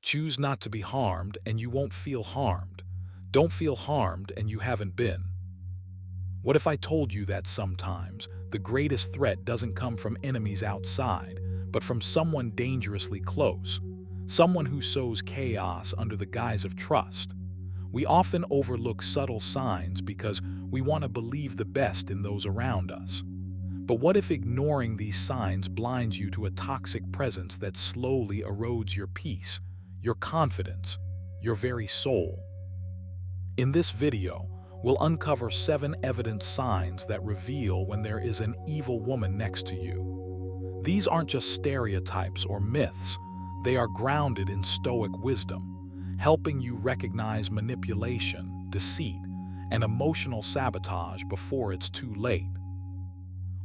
Choose not to be harmed and you won't feel harmed. Don't feel harmed and you haven't been. What if I told you that sometimes the greatest threat doesn't come from enemies outside, but from someone dangerously close, someone who sows chaos under the guise of trust? We often overlook subtle signs because we want to believe the best in those around us. But what if ignoring these signs blinds you to a toxic presence that slowly erodes your peace, your confidence, your very soul? In this video, we'll uncover 7 evident signs that reveal when there is an evil woman next to you. These aren't just stereotypes or myths, they are grounded in Stoic wisdom, helping you recognize manipulation, deceit, and emotional sabotage before it's too late.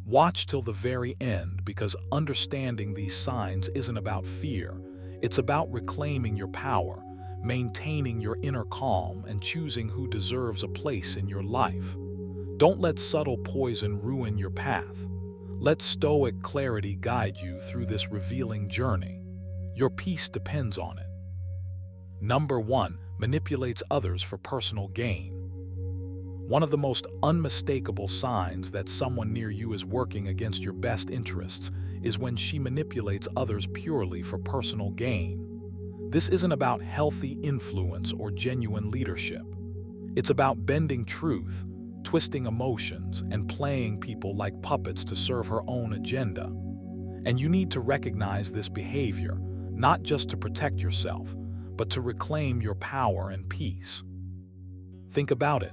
Watch till the very end, because understanding these signs isn't about fear, it's about reclaiming your power, maintaining your inner calm, and choosing who deserves a place in your life. Don't let subtle poison ruin your path. Let Stoic clarity guide you through this revealing journey. Your peace depends on it. Number 1. Manipulates others for personal gain. One of the most unmistakable signs that someone near you is working against your best interests is when she manipulates others purely for personal gain. This isn't about healthy influence or genuine leadership. It's about bending truth, twisting emotions, and playing people like puppets to serve her own agenda. And you need to recognize this behavior, not just to protect yourself, but to reclaim your power and peace. Think about it.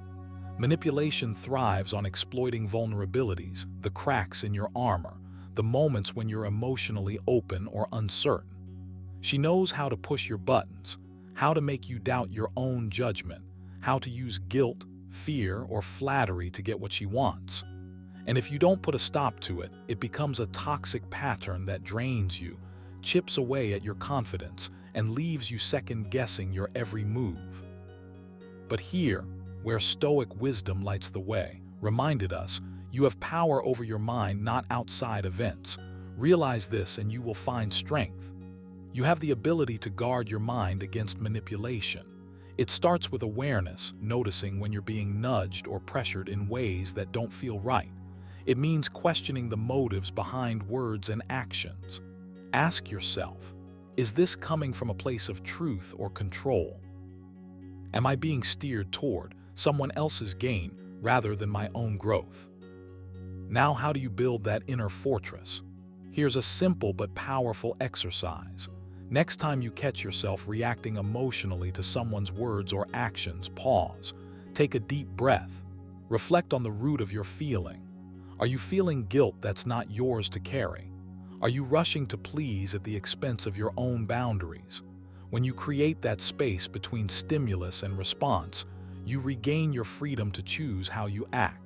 Manipulation thrives on exploiting vulnerabilities, the cracks in your armor, the moments when you're emotionally open or uncertain. She knows how to push your buttons, how to make you doubt your own judgment, how to use guilt, fear, or flattery to get what she wants. And if you don't put a stop to it, it becomes a toxic pattern that drains you, chips away at your confidence, and leaves you second-guessing your every move. But here, where Stoic wisdom lights the way, reminded us, you have power over your mind, not outside events. Realize this and you will find strength. You have the ability to guard your mind against manipulation. It starts with awareness, noticing when you're being nudged or pressured in ways that don't feel right. It means questioning the motives behind words and actions. Ask yourself, is this coming from a place of truth or control? Am I being steered toward someone else's gain rather than my own growth? Now, how do you build that inner fortress? Here's a simple but powerful exercise. Next time you catch yourself reacting emotionally to someone's words or actions, pause. Take a deep breath. Reflect on the root of your feeling. Are you feeling guilt that's not yours to carry? Are you rushing to please at the expense of your own boundaries? When you create that space between stimulus and response, you regain your freedom to choose how you act.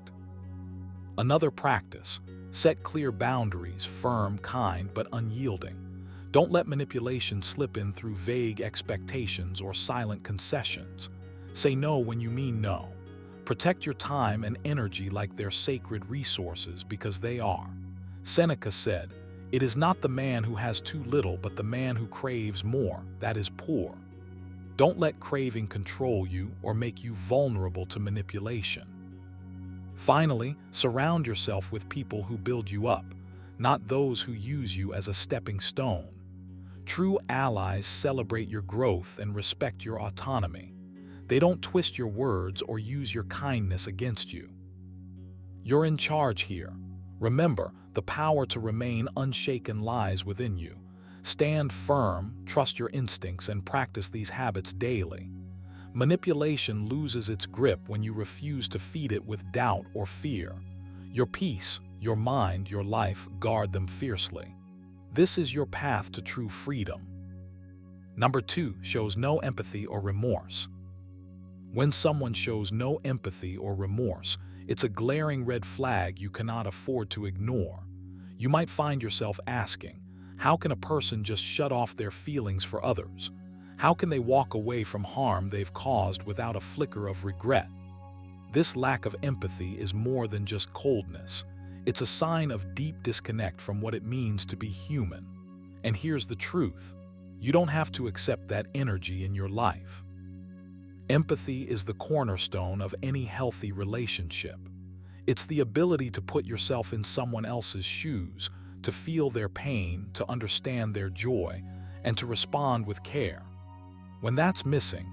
Another practice: set clear boundaries, firm, kind, but unyielding. Don't let manipulation slip in through vague expectations or silent concessions. Say no when you mean no. Protect your time and energy like they're sacred resources, because they are. Seneca said, "It is not the man who has too little, but the man who craves more, that is poor." Don't let craving control you or make you vulnerable to manipulation. Finally, surround yourself with people who build you up, not those who use you as a stepping stone. True allies celebrate your growth and respect your autonomy. They don't twist your words or use your kindness against you. You're in charge here. Remember, the power to remain unshaken lies within you. Stand firm, trust your instincts, and practice these habits daily. Manipulation loses its grip when you refuse to feed it with doubt or fear. Your peace, your mind, your life, guard them fiercely. This is your path to true freedom. Number 2, shows no empathy or remorse. When someone shows no empathy or remorse, it's a glaring red flag you cannot afford to ignore. You might find yourself asking, how can a person just shut off their feelings for others? How can they walk away from harm they've caused without a flicker of regret? This lack of empathy is more than just coldness. It's a sign of deep disconnect from what it means to be human. And here's the truth: You don't have to accept that energy in your life. Empathy is the cornerstone of any healthy relationship. It's the ability to put yourself in someone else's shoes, to feel their pain, to understand their joy, and to respond with care. When that's missing,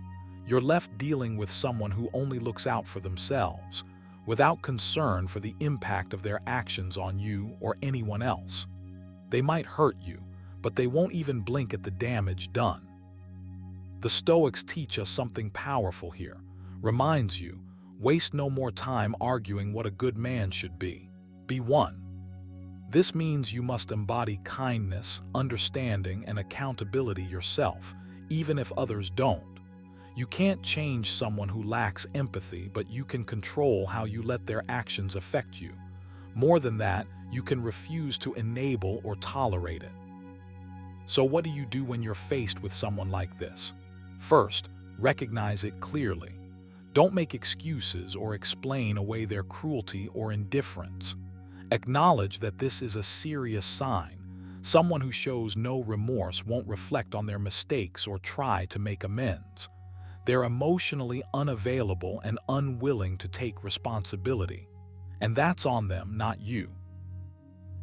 you're left dealing with someone who only looks out for themselves, without concern for the impact of their actions on you or anyone else. They might hurt you, but they won't even blink at the damage done. The Stoics teach us something powerful here, reminds you, waste no more time arguing what a good man should be. Be one. This means you must embody kindness, understanding, and accountability yourself, even if others don't. You can't change someone who lacks empathy, but you can control how you let their actions affect you. More than that, you can refuse to enable or tolerate it. So what do you do when you're faced with someone like this? First, recognize it clearly. Don't make excuses or explain away their cruelty or indifference. Acknowledge that this is a serious sign. Someone who shows no remorse won't reflect on their mistakes or try to make amends. They're emotionally unavailable and unwilling to take responsibility. And that's on them, not you.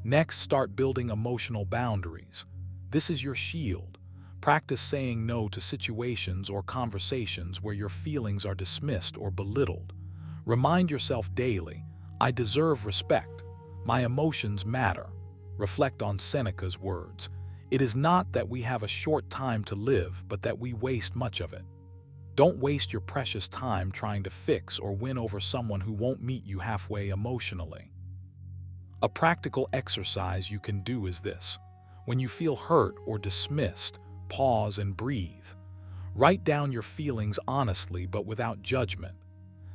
Next, start building emotional boundaries. This is your shield. Practice saying no to situations or conversations where your feelings are dismissed or belittled. Remind yourself daily, I deserve respect. My emotions matter. Reflect on Seneca's words. It is not that we have a short time to live, but that we waste much of it. Don't waste your precious time trying to fix or win over someone who won't meet you halfway emotionally. A practical exercise you can do is this. When you feel hurt or dismissed, pause and breathe. Write down your feelings honestly but without judgment.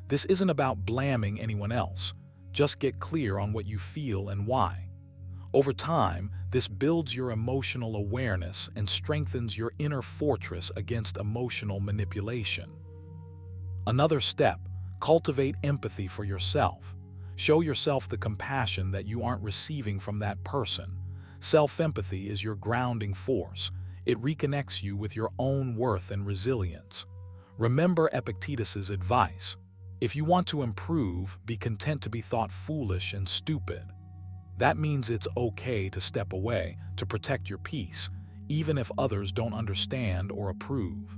This isn't about blaming anyone else. Just get clear on what you feel and why. Over time, this builds your emotional awareness and strengthens your inner fortress against emotional manipulation. Another step, cultivate empathy for yourself. Show yourself the compassion that you aren't receiving from that person. Self-empathy is your grounding force. It reconnects you with your own worth and resilience. Remember Epictetus's advice. If you want to improve, be content to be thought foolish and stupid. That means it's okay to step away, to protect your peace, even if others don't understand or approve.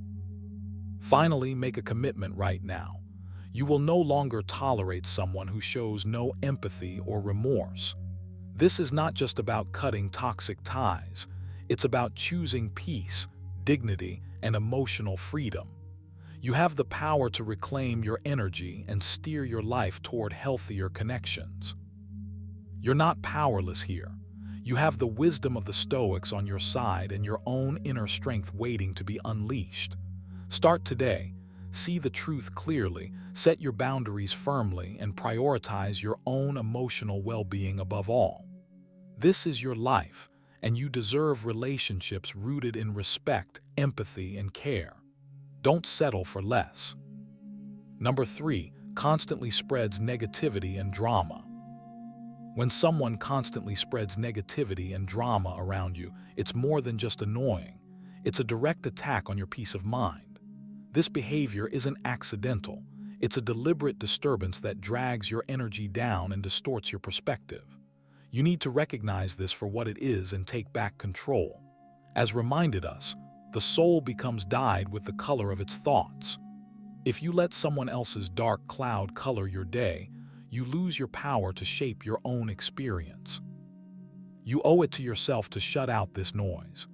Finally, make a commitment right now. You will no longer tolerate someone who shows no empathy or remorse. This is not just about cutting toxic ties. It's about choosing peace, dignity, and emotional freedom. You have the power to reclaim your energy and steer your life toward healthier connections. You're not powerless here. You have the wisdom of the Stoics on your side and your own inner strength waiting to be unleashed. Start today. See the truth clearly, set your boundaries firmly, and prioritize your own emotional well-being above all. This is your life, and you deserve relationships rooted in respect, empathy, and care. Don't settle for less. Number 3, constantly spreads negativity and drama. When someone constantly spreads negativity and drama around you, it's more than just annoying. It's a direct attack on your peace of mind. This behavior isn't accidental. It's a deliberate disturbance that drags your energy down and distorts your perspective. You need to recognize this for what it is and take back control. As reminded us, the soul becomes dyed with the color of its thoughts. If you let someone else's dark cloud color your day, you lose your power to shape your own experience. You owe it to yourself to shut out this noise.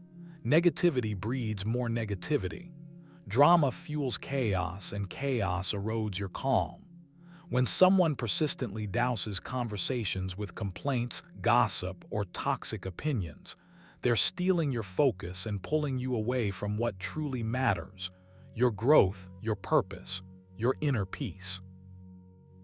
Negativity breeds more negativity. Drama fuels chaos, and chaos erodes your calm. When someone persistently douses conversations with complaints, gossip, or toxic opinions, they're stealing your focus and pulling you away from what truly matters: your growth, your purpose, your inner peace.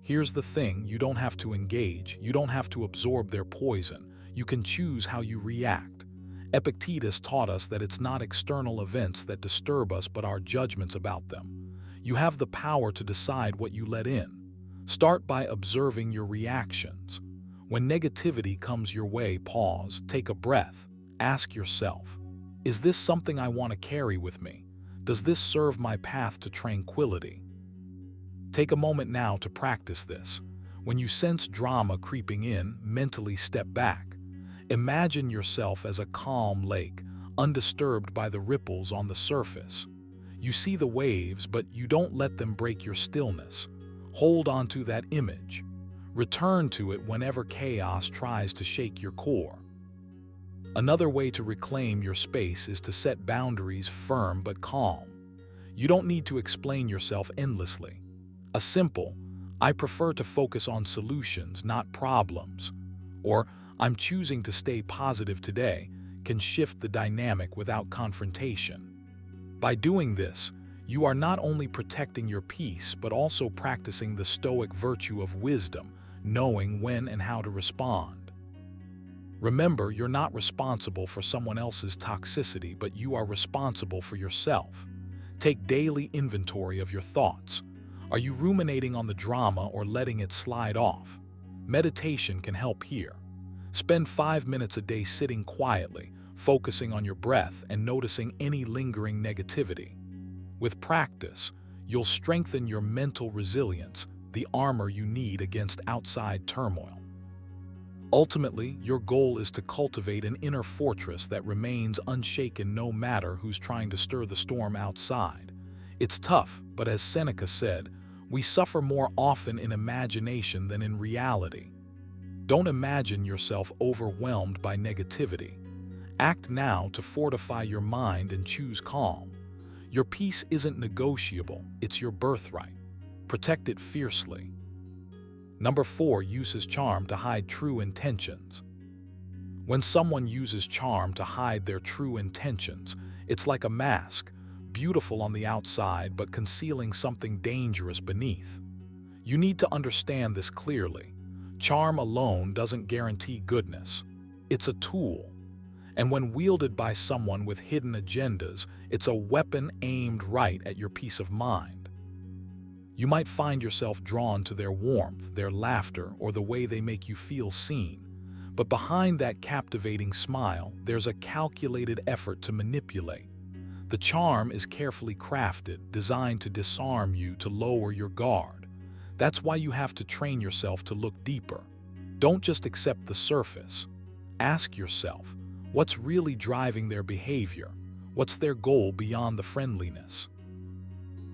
Here's the thing, you don't have to engage, you don't have to absorb their poison, you can choose how you react. Epictetus taught us that it's not external events that disturb us but our judgments about them. You have the power to decide what you let in. Start by observing your reactions. When negativity comes your way, pause, take a breath, ask yourself, Is this something I want to carry with me? Does this serve my path to tranquility? Take a moment now to practice this. When you sense drama creeping in, mentally step back. Imagine yourself as a calm lake, undisturbed by the ripples on the surface. You see the waves, but you don't let them break your stillness. Hold on to that image. Return to it whenever chaos tries to shake your core. Another way to reclaim your space is to set boundaries firm but calm. You don't need to explain yourself endlessly. A simple, "I prefer to focus on solutions, not problems," or "I'm choosing to stay positive today," can shift the dynamic without confrontation. By doing this, you are not only protecting your peace but also practicing the Stoic virtue of wisdom, knowing when and how to respond. Remember, you're not responsible for someone else's toxicity, but you are responsible for yourself. Take daily inventory of your thoughts. Are you ruminating on the drama or letting it slide off? Meditation can help here. Spend 5 minutes a day sitting quietly, focusing on your breath and noticing any lingering negativity. With practice, you'll strengthen your mental resilience, the armor you need against outside turmoil. Ultimately, your goal is to cultivate an inner fortress that remains unshaken no matter who's trying to stir the storm outside. It's tough, but as Seneca said, we suffer more often in imagination than in reality. Don't imagine yourself overwhelmed by negativity. Act now to fortify your mind and choose calm. Your peace isn't negotiable, it's your birthright. Protect it fiercely. Number 4, uses charm to hide true intentions. When someone uses charm to hide their true intentions, it's like a mask, beautiful on the outside but concealing something dangerous beneath. You need to understand this clearly. Charm alone doesn't guarantee goodness. It's a tool. And when wielded by someone with hidden agendas, it's a weapon aimed right at your peace of mind. You might find yourself drawn to their warmth, their laughter, or the way they make you feel seen. But behind that captivating smile, there's a calculated effort to manipulate. The charm is carefully crafted, designed to disarm you, to lower your guard. That's why you have to train yourself to look deeper. Don't just accept the surface. Ask yourself, what's really driving their behavior? What's their goal beyond the friendliness?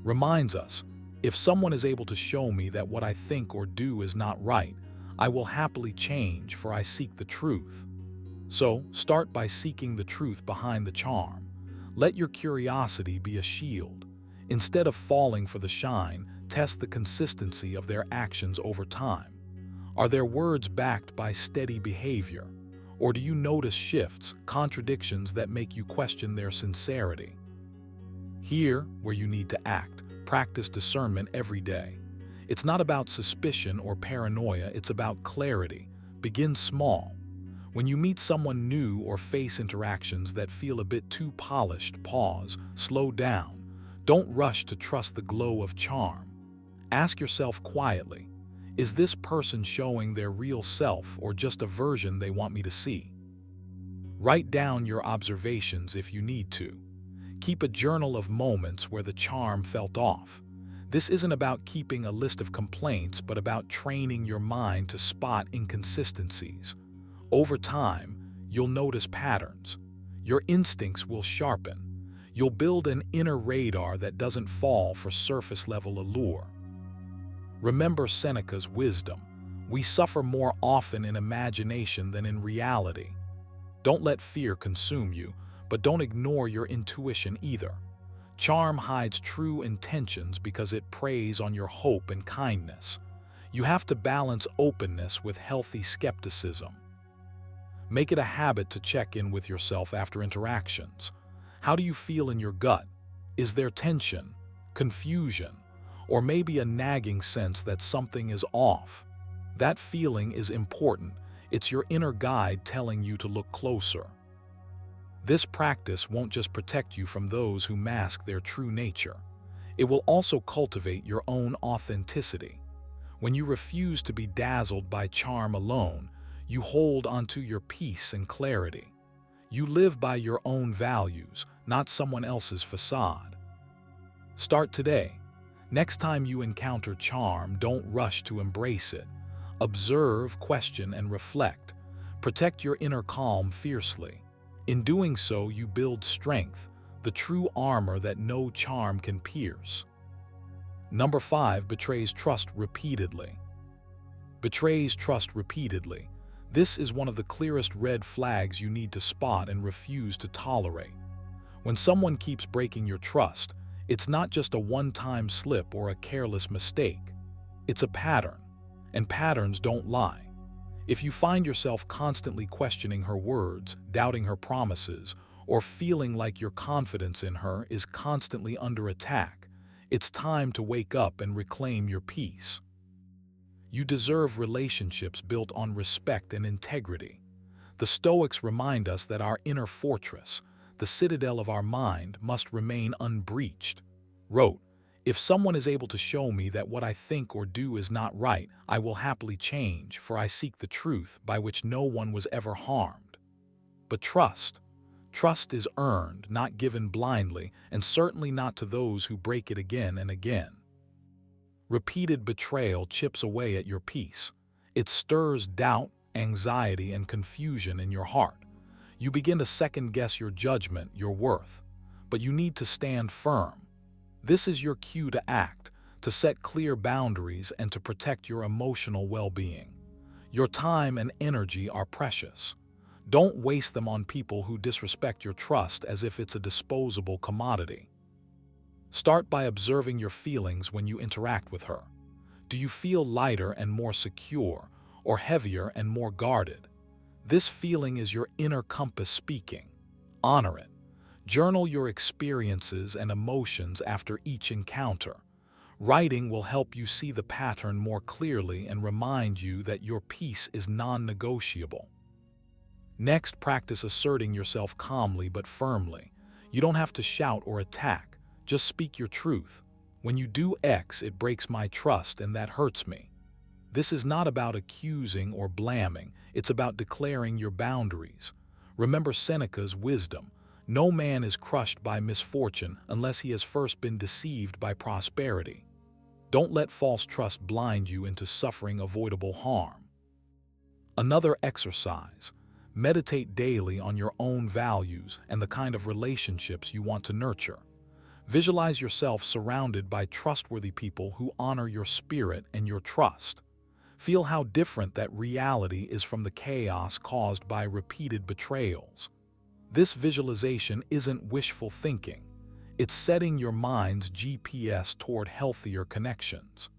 Reminds us, if someone is able to show me that what I think or do is not right, I will happily change, for I seek the truth. So, start by seeking the truth behind the charm. Let your curiosity be a shield. Instead of falling for the shine, test the consistency of their actions over time. Are their words backed by steady behavior? Or do you notice shifts, contradictions that make you question their sincerity? Here, where you need to act, practice discernment every day. It's not about suspicion or paranoia, it's about clarity. Begin small. When you meet someone new or face interactions that feel a bit too polished, pause, slow down. Don't rush to trust the glow of charm. Ask yourself quietly, is this person showing their real self or just a version they want me to see? Write down your observations if you need to. Keep a journal of moments where the charm felt off. This isn't about keeping a list of complaints, but about training your mind to spot inconsistencies. Over time, you'll notice patterns. Your instincts will sharpen. You'll build an inner radar that doesn't fall for surface-level allure. Remember Seneca's wisdom. We suffer more often in imagination than in reality. Don't let fear consume you, but don't ignore your intuition either. Charm hides true intentions because it preys on your hope and kindness. You have to balance openness with healthy skepticism. Make it a habit to check in with yourself after interactions. How do you feel in your gut? Is there tension, confusion, or maybe a nagging sense that something is off? That feeling is important. It's your inner guide telling you to look closer. This practice won't just protect you from those who mask their true nature. It will also cultivate your own authenticity. When you refuse to be dazzled by charm alone, you hold onto your peace and clarity. You live by your own values, not someone else's facade. Start today. Next time you encounter charm, don't rush to embrace it. Observe, question, and reflect. Protect your inner calm fiercely. In doing so, you build strength, the true armor that no charm can pierce. Number 5, betrays trust repeatedly. Betrays trust repeatedly. This is one of the clearest red flags you need to spot and refuse to tolerate. When someone keeps breaking your trust, it's not just a one-time slip or a careless mistake. It's a pattern, and patterns don't lie. If you find yourself constantly questioning her words, doubting her promises, or feeling like your confidence in her is constantly under attack, it's time to wake up and reclaim your peace. You deserve relationships built on respect and integrity. The Stoics remind us that our inner fortress, the citadel of our mind, must remain unbreached. Wrote, "If someone is able to show me that what I think or do is not right, I will happily change, for I seek the truth by which no one was ever harmed." But trust is earned, not given blindly, and certainly not to those who break it again and again. Repeated betrayal chips away at your peace. It stirs doubt, anxiety, and confusion in your heart. You begin to second-guess your judgment, your worth. But you need to stand firm. This is your cue to act, to set clear boundaries, and to protect your emotional well-being. Your time and energy are precious. Don't waste them on people who disrespect your trust as if it's a disposable commodity. Start by observing your feelings when you interact with her. Do you feel lighter and more secure, or heavier and more guarded? This feeling is your inner compass speaking. Honor it. Journal your experiences and emotions after each encounter. Writing will help you see the pattern more clearly and remind you that your peace is non-negotiable. Next, practice asserting yourself calmly but firmly. You don't have to shout or attack. Just speak your truth. When you do X, it breaks my trust and that hurts me. This is not about accusing or blaming. It's about declaring your boundaries. Remember Seneca's wisdom. No man is crushed by misfortune unless he has first been deceived by prosperity. Don't let false trust blind you into suffering avoidable harm. Another exercise. Meditate daily on your own values and the kind of relationships you want to nurture. Visualize yourself surrounded by trustworthy people who honor your spirit and your trust. Feel how different that reality is from the chaos caused by repeated betrayals. This visualization isn't wishful thinking. It's setting your mind's GPS toward healthier connections.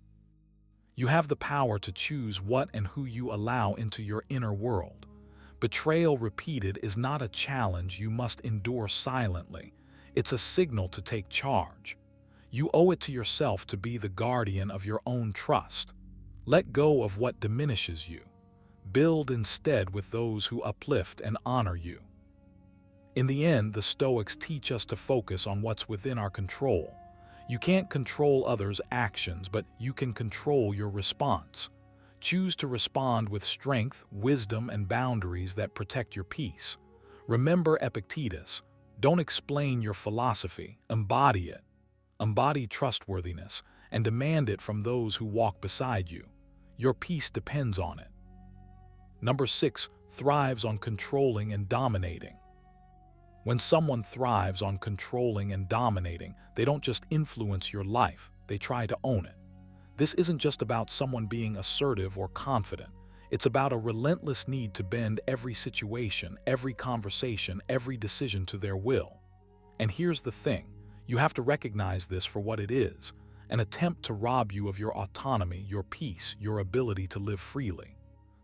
You have the power to choose what and who you allow into your inner world. Betrayal repeated is not a challenge you must endure silently. It's a signal to take charge. You owe it to yourself to be the guardian of your own trust. Let go of what diminishes you. Build instead with those who uplift and honor you. In the end, the Stoics teach us to focus on what's within our control. You can't control others' actions, but you can control your response. Choose to respond with strength, wisdom, and boundaries that protect your peace. Remember Epictetus. Don't explain your philosophy, embody it. Embody trustworthiness and demand it from those who walk beside you. Your peace depends on it. Number 6, thrives on controlling and dominating. When someone thrives on controlling and dominating, they don't just influence your life, they try to own it. This isn't just about someone being assertive or confident. It's about a relentless need to bend every situation, every conversation, every decision to their will. And here's the thing, you have to recognize this for what it is, an attempt to rob you of your autonomy, your peace, your ability to live freely.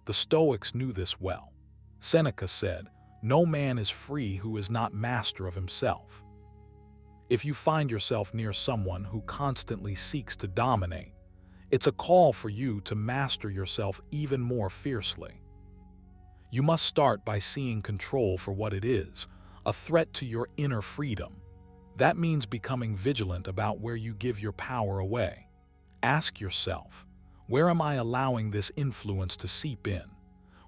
The Stoics knew this well. Seneca said, "No man is free who is not master of himself." If you find yourself near someone who constantly seeks to dominate, it's a call for you to master yourself even more fiercely. You must start by seeing control for what it is, a threat to your inner freedom. That means becoming vigilant about where you give your power away. Ask yourself, where am I allowing this influence to seep in?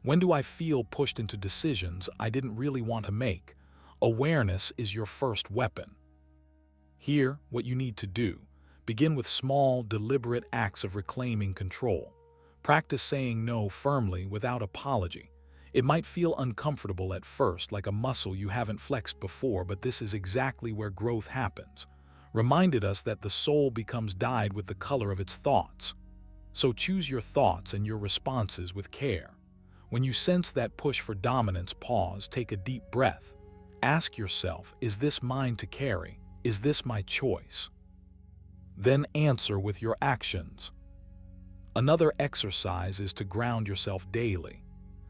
When do I feel pushed into decisions I didn't really want to make? Awareness is your first weapon. Here, what you need to do. Begin with small, deliberate acts of reclaiming control. Practice saying no firmly without apology. It might feel uncomfortable at first, like a muscle you haven't flexed before, but this is exactly where growth happens. Reminded us that the soul becomes dyed with the color of its thoughts. So choose your thoughts and your responses with care. When you sense that push for dominance, pause, take a deep breath. Ask yourself, is this mine to carry? Is this my choice? Then answer with your actions. Another exercise is to ground yourself daily.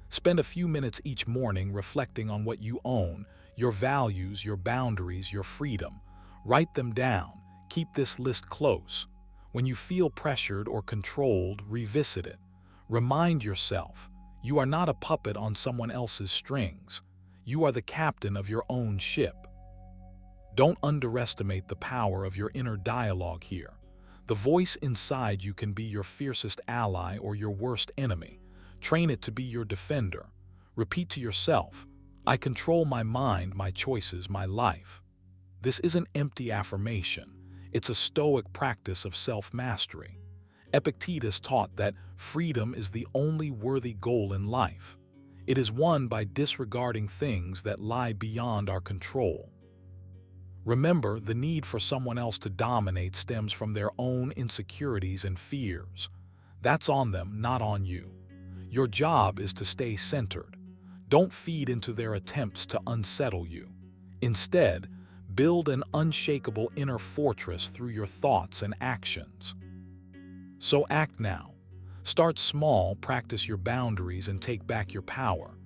Spend a few minutes each morning reflecting on what you own, your values, your boundaries, your freedom. Write them down. Keep this list close. When you feel pressured or controlled, revisit it. Remind yourself, you are not a puppet on someone else's strings. You are the captain of your own ship. Don't underestimate the power of your inner dialogue here. The voice inside you can be your fiercest ally or your worst enemy. Train it to be your defender. Repeat to yourself, I control my mind, my choices, my life. This isn't empty affirmation. It's a Stoic practice of self-mastery. Epictetus taught that freedom is the only worthy goal in life. It is won by disregarding things that lie beyond our control. Remember, the need for someone else to dominate stems from their own insecurities and fears. That's on them, not on you. Your job is to stay centered. Don't feed into their attempts to unsettle you. Instead, build an unshakable inner fortress through your thoughts and actions. So act now. Start small, practice your boundaries, and take back your power.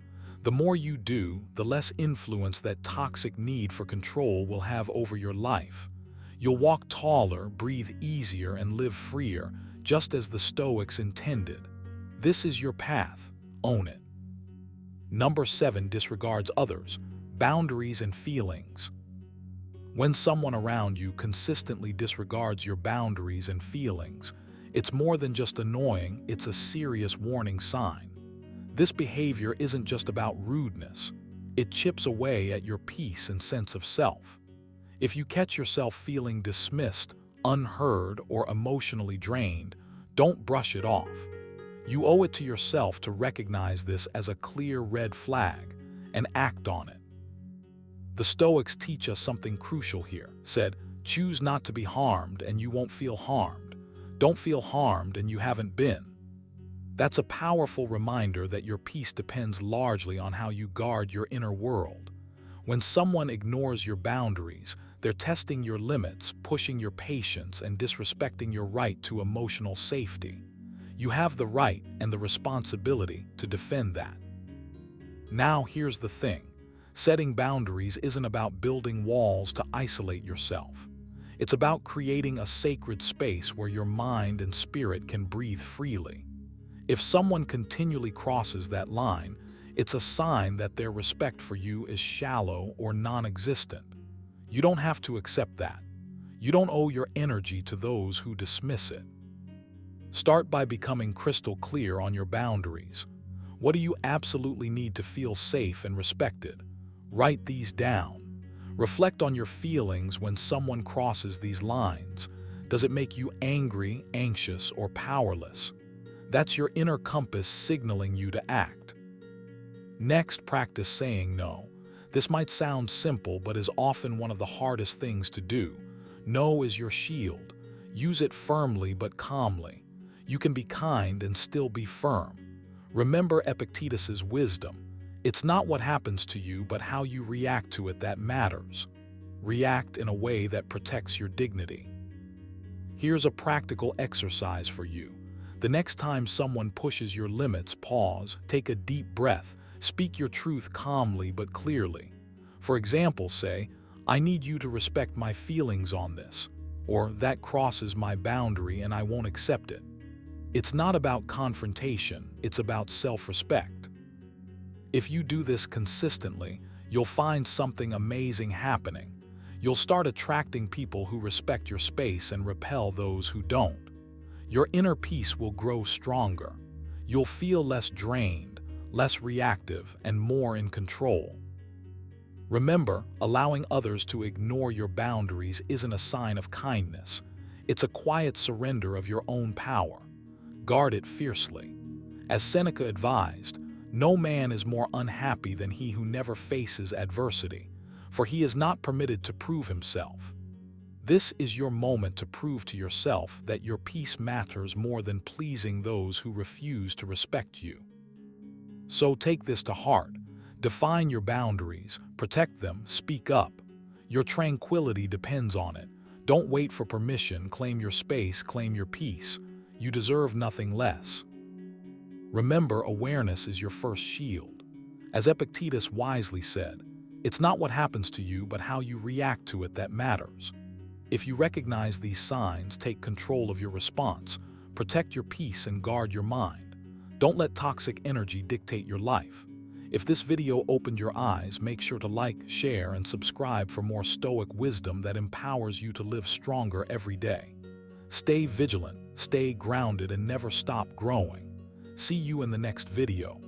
The more you do, the less influence that toxic need for control will have over your life. You'll walk taller, breathe easier, and live freer, just as the Stoics intended. This is your path. Own it. Number 7, disregards others, boundaries and feelings. When someone around you consistently disregards your boundaries and feelings, it's more than just annoying, it's a serious warning sign. This behavior isn't just about rudeness. It chips away at your peace and sense of self. If you catch yourself feeling dismissed, unheard, or emotionally drained, don't brush it off. You owe it to yourself to recognize this as a clear red flag and act on it. The Stoics teach us something crucial here. Said, choose not to be harmed and you won't feel harmed. Don't feel harmed and you haven't been. That's a powerful reminder that your peace depends largely on how you guard your inner world. When someone ignores your boundaries, they're testing your limits, pushing your patience, and disrespecting your right to emotional safety. You have the right and the responsibility to defend that. Now here's the thing. Setting boundaries isn't about building walls to isolate yourself. It's about creating a sacred space where your mind and spirit can breathe freely. If someone continually crosses that line, it's a sign that their respect for you is shallow or non-existent. You don't have to accept that. You don't owe your energy to those who dismiss it. Start by becoming crystal clear on your boundaries. What do you absolutely need to feel safe and respected? Write these down. Reflect on your feelings when someone crosses these lines. Does it make you angry, anxious, or powerless? That's your inner compass signaling you to act. Next, practice saying no. This might sound simple, but is often one of the hardest things to do. No is your shield. Use it firmly but calmly. You can be kind and still be firm. Remember Epictetus's wisdom. It's not what happens to you, but how you react to it that matters. React in a way that protects your dignity. Here's a practical exercise for you. The next time someone pushes your limits, pause, take a deep breath, speak your truth calmly but clearly. For example, say, I need you to respect my feelings on this, or that crosses my boundary and I won't accept it. It's not about confrontation, it's about self-respect. If you do this consistently, you'll find something amazing happening. You'll start attracting people who respect your space and repel those who don't. Your inner peace will grow stronger. You'll feel less drained, less reactive, and more in control. Remember, allowing others to ignore your boundaries isn't a sign of kindness. It's a quiet surrender of your own power. Guard it fiercely. As Seneca advised, no man is more unhappy than he who never faces adversity, for he is not permitted to prove himself. This is your moment to prove to yourself that your peace matters more than pleasing those who refuse to respect you. So take this to heart. Define your boundaries, protect them, speak up. Your tranquility depends on it. Don't wait for permission, claim your space, claim your peace. You deserve nothing less. Remember, awareness is your first shield. As Epictetus wisely said, it's not what happens to you, but how you react to it that matters. If you recognize these signs, take control of your response, protect your peace, and guard your mind. Don't let toxic energy dictate your life. If this video opened your eyes, make sure to like, share, and subscribe for more Stoic wisdom that empowers you to live stronger every day. Stay vigilant, stay grounded, and never stop growing. See you in the next video.